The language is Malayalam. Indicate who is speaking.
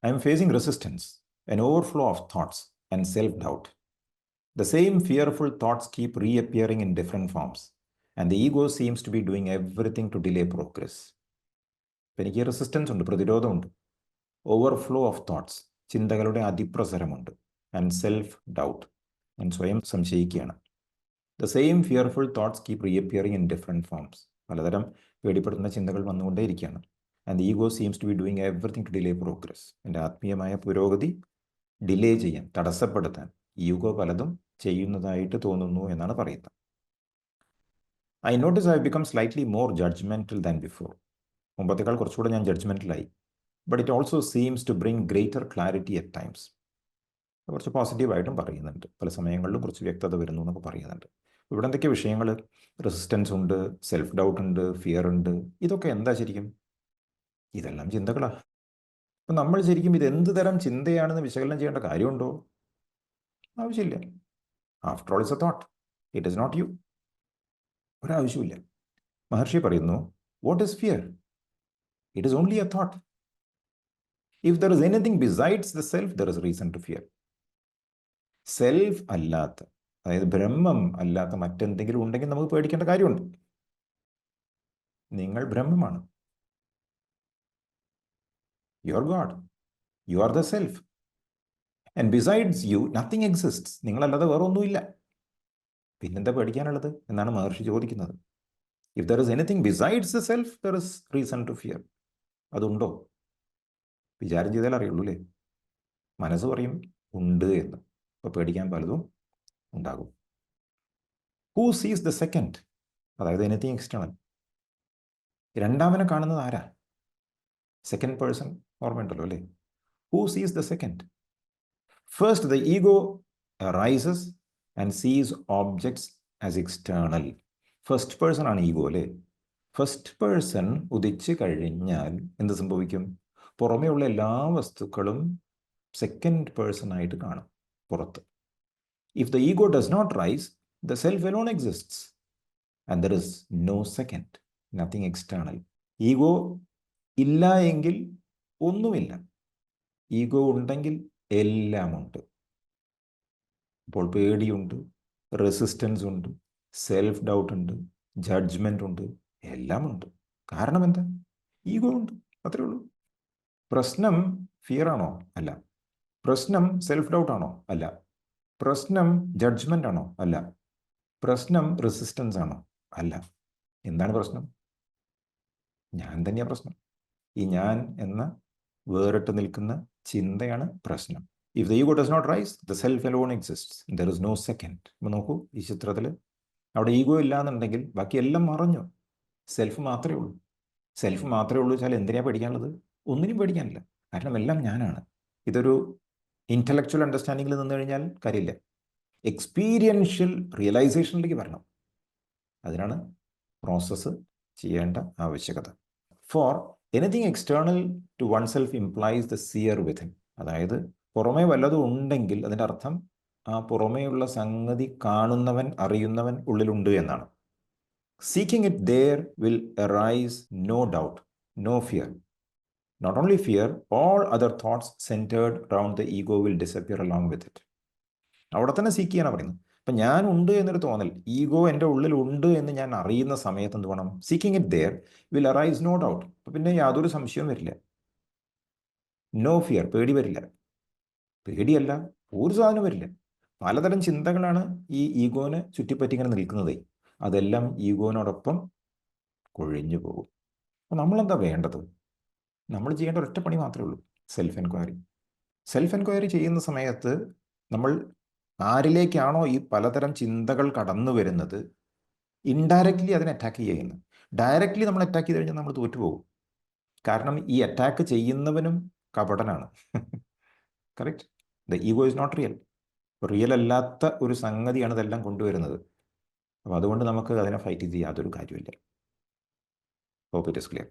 Speaker 1: I am facing resistance, an overflow of thoughts, and self-doubt. The same fearful thoughts keep reappearing in different forms, and the ego seems to be doing everything to delay progress. എനിക്ക് റെസിസ്റ്റൻസ് ഉണ്ട്, പ്രതിരോധമുണ്ട്, ഓവർഫ്ലോ ഓഫ് തോട്ട്സ്, ചിന്തകളുടെ അതിപ്രസരമുണ്ട്, ആൻഡ് സെൽഫ് ഡൗട്ട്, ഞാൻ സ്വയം സംശയിക്കുകയാണ്. The same fearful thoughts keep reappearing in different forms, പലതരം പേടിപ്പെടുത്തുന്ന ചിന്തകൾ വന്നുകൊണ്ടേയിരിക്കുകയാണ്. And the ego seems to be doing everything to delay progress. എൻ്റെ ആത്മീയമായ പുരോഗതി ഡിലേ ചെയ്യാൻ, തടസ്സപ്പെടുത്താൻ ഈഗോ പലതും ചെയ്യുന്നതായിട്ട് തോന്നുന്നു എന്നാണ് പറയുന്നത്. I notice I become slightly more judgmental than before. മുമ്പത്തേക്കാൾ കുറച്ചുകൂടെ ഞാൻ ജഡ്ജ്മെൻറ്റലായി. But it also seems to bring greater clarity at times. കുറച്ച് പോസിറ്റീവായിട്ടും പറയുന്നുണ്ട്, പല സമയങ്ങളിലും കുറച്ച് വ്യക്തത വരുന്നു എന്നൊക്കെ പറയുന്നുണ്ട്. ഇവിടെ എന്തൊക്കെ വിഷയങ്ങൾ? റെസിസ്റ്റൻസ് ഉണ്ട്, സെൽഫ് ഡൗട്ട് ഉണ്ട്, ഫിയർ ഉണ്ട്. ഇതൊക്കെ എന്താ ശരിക്കും? ഇതെല്ലാം ചിന്തകളാണ്. അപ്പം നമ്മൾ ശരിക്കും ഇത് എന്ത് തരം ചിന്തയാണെന്ന് വിശകലനം ചെയ്യേണ്ട കാര്യമുണ്ടോ? ആവശ്യമില്ല. After all it's a thought, it is not you. ഒരാവശ്യമില്ല. മഹർഷി പറയുന്നു, what is fear? It is only a thought. If there is anything besides the self, there is reason to fear. Self അല്ലാത്ത, അതായത് ബ്രഹ്മം അല്ലാത്ത മറ്റെന്തെങ്കിലും ഉണ്ടെങ്കിൽ നമുക്ക് പേടിക്കേണ്ട കാര്യമുണ്ട്. നിങ്ങൾ ബ്രഹ്മമാണ്. You are God, you are the self, and besides you nothing exists. നിങ്ങളല്ലാതെ വേറെ ഒന്നുമില്ല. പിന്നെന്താ പേടിക്കാനുള്ളത് എന്നാണ് മഹർഷി ചോദിക്കുന്നത്. If there is anything besides the self, there is reason to fear. അതുണ്ടോ? വിചാരം ചെയ്താൽ അറിയുള്ളൂ അല്ലേ? മനസ്സ് പറയും ഉണ്ട് എന്ന്. അപ്പോൾ പേടിക്കാൻ പലതും ഉണ്ടാകും. Who sees the second? അതായത് എനിത്തിങ് എക്സ്റ്റേണൽ. രണ്ടാമനെ കാണുന്നത് ആരാ? സെക്കൻഡ് പേഴ്സൺ ഓർമ്മയുണ്ടല്ലോ അല്ലേ? Who sees the second? First the ego rises and sees objects as external. First person ആണ് ഈഗോ അല്ലേ? ഫസ്റ്റ് പേഴ്സൺ ഉദിച്ചു കഴിഞ്ഞാൽ എന്ത് സംഭവിക്കും? പുറമേയുള്ള എല്ലാ വസ്തുക്കളും സെക്കൻഡ് പേഴ്സൺ ആയിട്ട് കാണും പുറത്ത്. If the ego does not rise, the self alone exists and there is no second, nothing external. Ego ഇല്ല എങ്കിൽ ഒന്നുമില്ല, ഈഗോ ഉണ്ടെങ്കിൽ എല്ലാമുണ്ട്. അപ്പോൾ പേടിയുണ്ട്, റെസിസ്റ്റൻസ് ഉണ്ട്, സെൽഫ് ഡൗട്ട് ഉണ്ട്, ജഡ്ജ്മെൻ്റ് ഉണ്ട്, എല്ലാം ഉണ്ട്. കാരണം എന്താ? ഈഗോ ഉണ്ട്, അത്രേ ഉള്ളൂ. പ്രശ്നം ഫിയർ ആണോ? അല്ല. പ്രശ്നം സെൽഫ് ഡൗട്ട് ആണോ? അല്ല. പ്രശ്നം ജഡ്ജ്മെൻ്റ് ആണോ? അല്ല. പ്രശ്നം റെസിസ്റ്റൻസ് ആണോ? അല്ല. എന്താണ് പ്രശ്നം? ഞാൻ തന്നെയാണ് പ്രശ്നം. ഈ ഞാൻ എന്ന വേറിട്ട് നിൽക്കുന്ന ചിന്തയാണ് പ്രശ്നം. If the ego does not rise, the self alone exists, there is no second. അപ്പോൾ നോക്കൂ, ഈ ചിത്രത്തിൽ അവിടെ ഈഗോ ഇല്ല എന്നുണ്ടെങ്കിൽ ബാക്കി എല്ലാം മറഞ്ഞു, സെൽഫ് മാത്രമേ ഉള്ളൂ. സെൽഫ് മാത്രമേ ഉള്ളൂ വെച്ചാൽ എന്തിനാണ് പേടിക്കാനുള്ളത്? ഒന്നിനും പേടിക്കാനില്ല, കാരണം എല്ലാം ഞാനാണ്. ഇതൊരു ഇൻ്റലക്ച്വൽ അണ്ടർസ്റ്റാൻഡിങ്ങിൽ നിന്ന് കഴിഞ്ഞാൽ കാര്യമില്ല, എക്സ്പീരിയൻഷ്യൽ റിയലൈസേഷനിലേക്ക് വരണം. അതിനാണ് പ്രോസസ്സ് ചെയ്യേണ്ട ആവശ്യകത. For anything external to one self implies the seer within. അതായത് പുറമേ വല്ലതും ഉണ്ടെങ്കിൽ അതിൻ്റെ അർത്ഥം ആ പുറമേയുള്ള സംഗതി കാണുന്നവൻ, അറിയുന്നവൻ ഉള്ളിലുണ്ട് എന്നാണ്. Seeking it there will arise no doubt, no fear. Not only fear, all other thoughts centered around the ego will disappear along with it. അവിടെ തന്നെ സീക്ക് ചെയ്യാനാണ് പറയുന്നത്. അപ്പം ഞാൻ ഉണ്ട് എന്നൊരു തോന്നൽ, ഈഗോ എൻ്റെ ഉള്ളിൽ ഉണ്ട് എന്ന് ഞാൻ അറിയുന്ന സമയത്ത് എന്ത് വേണം? Seeking it there will arise no doubt. അപ്പം പിന്നെ യാതൊരു സംശയവും വരില്ല. നോ ഫിയർ, പേടി വരില്ല. പേടിയല്ല, ഒരു സാധനം വരില്ല. പലതരം ചിന്തകളാണ് ഈ ഈഗോനെ ചുറ്റിപ്പറ്റി ഇങ്ങനെ നിൽക്കുന്നത്. അതെല്ലാം ഈഗോനോടൊപ്പം കൊഴിഞ്ഞു പോകും. അപ്പോൾ നമ്മളെന്താ വേണ്ടത്? നമ്മൾ ചെയ്യേണ്ട ഒരൊറ്റ പണി മാത്രമേ ഉള്ളൂ, സെൽഫ് എൻക്വയറി. സെൽഫ് എൻക്വയറി ചെയ്യുന്ന സമയത്ത് നമ്മൾ ആരിലേക്കാണോ ഈ പലതരം ചിന്തകൾ കടന്നു വരുന്നത്, ഇൻഡയറക്റ്റ്ലി അതിനെ അറ്റാക്ക് ചെയ്യുന്നു. ഡയറക്റ്റ്ലി നമ്മൾ അറ്റാക്ക് ചെയ്ത് കഴിഞ്ഞാൽ നമ്മൾ തോറ്റുപോകും. കാരണം ഈ അറ്റാക്ക് ചെയ്യുന്നവനും കപടനാണ്. Correct? The ego is not real. Real അല്ലാത്ത ഒരു സംഗതിയാണ് ഇതെല്ലാം കൊണ്ടുവരുന്നത്. അപ്പോൾ അതുകൊണ്ട് നമുക്ക് അതിനെ ഫൈറ്റ് ചെയ്ത് യാതൊരു കാര്യമില്ല. Hope it is clear.